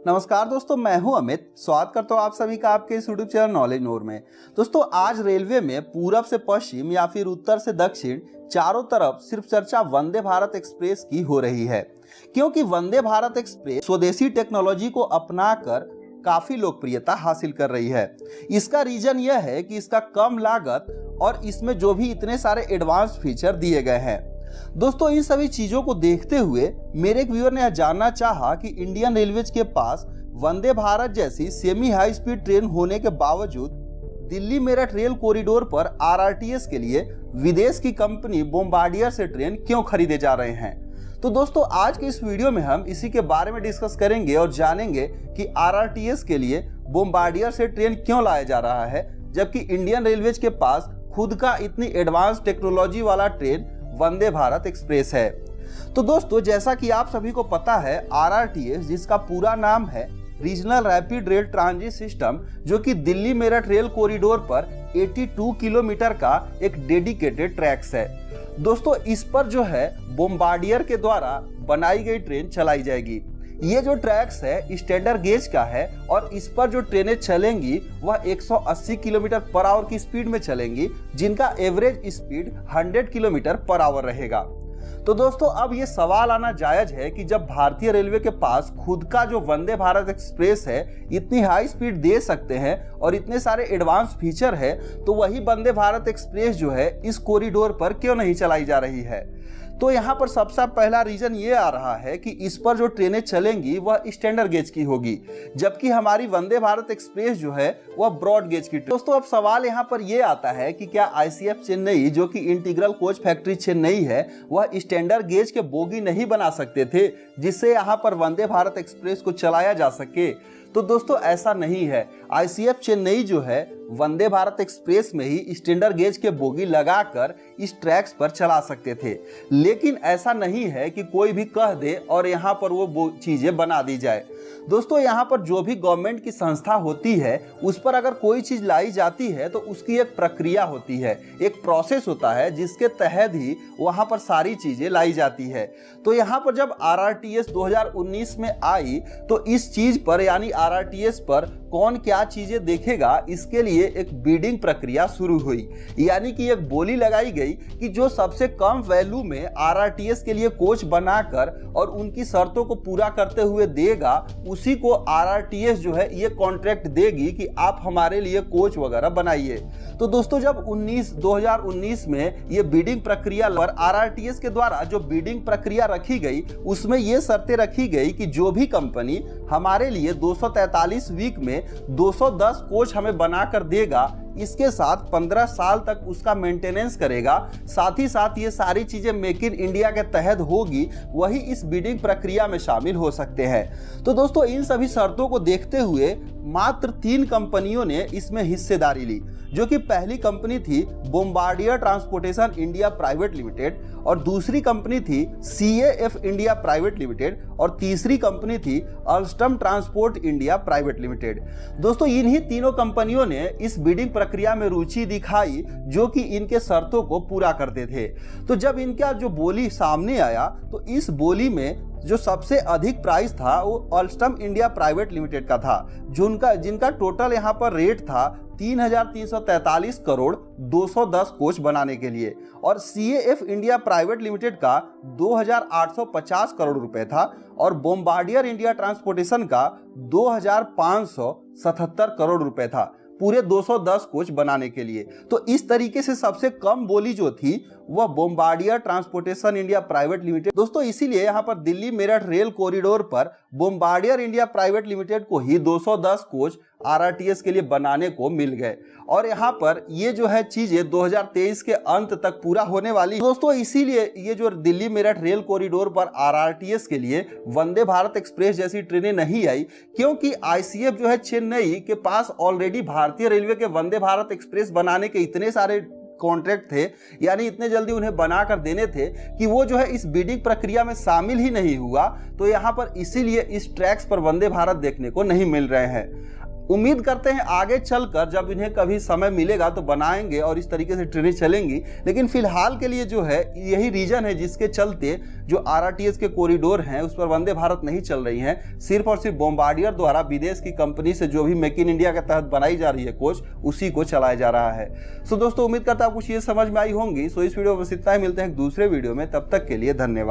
नमस्कार दोस्तों, मैं हूं अमित। स्वागत करता हूं आप सभी का आपके इस यूट्यूब चैनल नॉलेज नोर में। दोस्तों, आज रेलवे में पूरब से पश्चिम या फिर उत्तर से दक्षिण चारों तरफ सिर्फ चर्चा वंदे भारत एक्सप्रेस की हो रही है, क्योंकि वंदे भारत एक्सप्रेस स्वदेशी टेक्नोलॉजी को अपनाकर काफी लोकप्रियता हासिल कर रही है। इसका रीजन यह है कि इसका कम लागत और इसमें जो भी इतने सारे एडवांस फीचर दिए गए हैं। दोस्तों, इन सभी चीजों को देखते हुए मेरे एक व्यूअर ने यह जानना चाहा कि इंडियन रेलवेज के पास वंदे भारत जैसी सेमी हाई स्पीड ट्रेन होने के बावजूद दिल्ली मेरठ रेल कॉरिडोर पर आरआरटीएस के लिए विदेश की कंपनी बोम्बार्डियर से ट्रेन क्यों खरीदे जा रहे हैं। तो दोस्तों, आज के इस वीडियो में हम इसी के बारे में डिस्कस करेंगे और जानेंगे कि आरआरटीएस के लिए बोम्बार्डियर से ट्रेन क्यों लाया जा रहा है, जबकि इंडियन रेलवेज के पास खुद का इतनी एडवांस टेक्नोलॉजी वाला ट्रेन वंदे भारत एक्सप्रेस है। तो दोस्तों, जैसा कि आप सभी को पता है, आरआरटीएस जिसका पूरा नाम है regional rapid rail transit system, जो कि दिल्ली मेरठ रेल कॉरिडोर पर 82 किलोमीटर का एक डेडिकेटेड ट्रैक्स है। दोस्तों, इस पर जो है बोम्बार्डियर के द्वारा बनाई गई ट्रेन चलाई जाएगी। ये जो ट्रैक्स है स्टैंडर्ड गेज का है और इस पर जो ट्रेनें चलेंगी वह 180 किलोमीटर पर आवर की स्पीड में चलेंगी, जिनका average speed 100 kilometre per hour रहेगा। तो दोस्तों, अब ये सवाल आना जायज है कि जब भारतीय रेलवे के पास खुद का जो वंदे भारत एक्सप्रेस है इतनी हाई स्पीड दे सकते हैं और इतने सारे एडवांस फीचर है, तो वही वंदे भारत एक्सप्रेस जो है इस कॉरिडोर पर क्यों नहीं चलाई जा रही है। तो यहाँ पर सबसे पहला रीजन ये आ रहा है कि इस पर जो ट्रेनें चलेंगी वह स्टैंडर्ड गेज की होगी, जबकि हमारी वंदे भारत एक्सप्रेस जो है वह ब्रॉड गेज की। दोस्तों, अब सवाल यहाँ पर ये आता है कि क्या आईसीएफ चेन्नई, जो कि इंटीग्रल कोच फैक्ट्री चेन्नई है, वह स्टैंडर्ड गेज के बोगी नहीं बना सकते थे जिससे यहाँ पर वंदे भारत एक्सप्रेस को चलाया जा सके। तो दोस्तों, ऐसा नहीं है। आईसीएफ चेन्नई जो है वंदे भारत एक्सप्रेस में ही स्टैंडर्ड गेज के बोगी लगाकर इस ट्रैक्स पर चला सकते थे, लेकिन ऐसा नहीं है कि कोई भी कह दे और यहाँ पर वो चीजें बना दी जाए। दोस्तों, यहाँ पर जो भी गवर्नमेंट की संस्था होती है उस पर अगर कोई चीज लाई जाती है तो उसकी एक प्रक्रिया होती है, एक प्रोसेस होता है जिसके तहत ही वहां पर सारी चीजें लाई जाती है। तो यहाँ पर जब आरआरटीएस 2019 में आई तो इस चीज पर यानी आरआरटीएस पर कौन क्या चीजें देखेगा, इसके लिए एक बिडिंग प्रक्रिया शुरू हुई। यानी कि एक बोली लगाई गई कि जो सबसे कम वैल्यू में आरआरटीएस के लिए कोच बनाकर और उनकी शर्तों को पूरा करते हुए देगा, उसी को आरआरटीएस जो है ये कॉन्ट्रैक्ट देगी कि आप हमारे लिए कोच वगैरह बनाइए। तो दोस्तों, जब 2019 में ये बिडिंग प्रक्रिया पर आरआरटीएस के द्वारा जो बिडिंग प्रक्रिया रखी गई उसमें ये शर्तें रखी गई कि जो भी कंपनी हमारे लिए 243 वीक में 210 कोच हमें बनाकर देगा, इसके साथ 15 साल तक उसका मेंटेनेंस करेगा, साथ ही साथ ये सारी चीजें मेक इन इंडिया के तहत होगी, वही इस बिडिंग प्रक्रिया में शामिल हो सकते हैं। तो दोस्तों, इन सभी शर्तों को देखते हुए मात्र 3 कंपनियों ने इसमें हिस्सेदारी ली, जो कि पहली कंपनी थी Bombardier transportation India private limited, और दूसरी कंपनी थी सीएएफ इंडिया प्राइवेट लिमिटेड, और तीसरी कंपनी थी अल्स्टम ट्रांसपोर्ट इंडिया प्राइवेट लिमिटेड। दोस्तों, इन्हीं तीनों कंपनियों ने इस बिडिंग प्रक्रिया में रुचि दिखाई जो कि इनके शर्तों को पूरा करते थे। तो जब इनका जो बोली सामने आया तो इस बोली में जो सबसे अधिक प्राइस था वो अल्स्टम इंडिया प्राइवेट लिमिटेड का था, जिनका टोटल यहाँ पर रेट था 3,343 करोड़ 210 कोच बनाने के लिए, और सीएएफ इंडिया प्राइवेट लिमिटेड का 2,850 करोड़ रुपए था, और बोम्बार्डियर इंडिया ट्रांसपोर्टेशन का 2,577 करोड़ रुपए था पूरे 210 कोच बनाने के लिए। तो इस तरीके से सबसे कम बोली जो थी वह Bombardier transportation India private limited. दोस्तों, इसीलिए यहाँ पर दिल्ली मेरठ रेल कॉरिडोर पर बोम्बार्डियर इंडिया प्राइवेट लिमिटेड को ही 210 कोच आरआरटीएस के लिए बनाने को मिल गए, और यहाँ पर ये जो है चीजें 2023 के अंत तक पूरा होने वाली। दोस्तों, इसीलिए ये जो दिल्ली मेरठ रेल कॉरिडोर पर आरआरटीएस के लिए वंदे भारत एक्सप्रेस जैसी ट्रेनें नहीं आई, क्योंकि आईसीएफ जो है चेन्नई के पास ऑलरेडी भारतीय रेलवे के वंदे भारत एक्सप्रेस बनाने के इतने सारे कॉन्ट्रैक्ट थे, यानी इतने जल्दी उन्हें बनाकर देने थे कि वो जो है इस बिडिंग प्रक्रिया में शामिल ही नहीं हुआ। तो यहाँ पर इसीलिए इस ट्रैक्स पर वंदे भारत देखने को नहीं मिल रहे हैं। उम्मीद करते हैं आगे चलकर जब इन्हें कभी समय मिलेगा तो बनाएंगे और इस तरीके से ट्रेनें चलेंगी, लेकिन फिलहाल के लिए जो है यही रीजन है जिसके चलते जो आरआरटीएस के कॉरिडोर हैं उस पर वंदे भारत नहीं चल रही हैं। सिर्फ और सिर्फ बॉम्बार्डियर द्वारा विदेश की कंपनी से जो भी मेक इन इंडिया के तहत बनाई जा रही है कोच, उसी को चलाया जा रहा है। सो दोस्तों, उम्मीद करता हूं आपको ये समझ में आई होंगी। सो इस वीडियो में बस इतना ही, मिलते हैं एक दूसरे वीडियो में, तब तक के लिए धन्यवाद।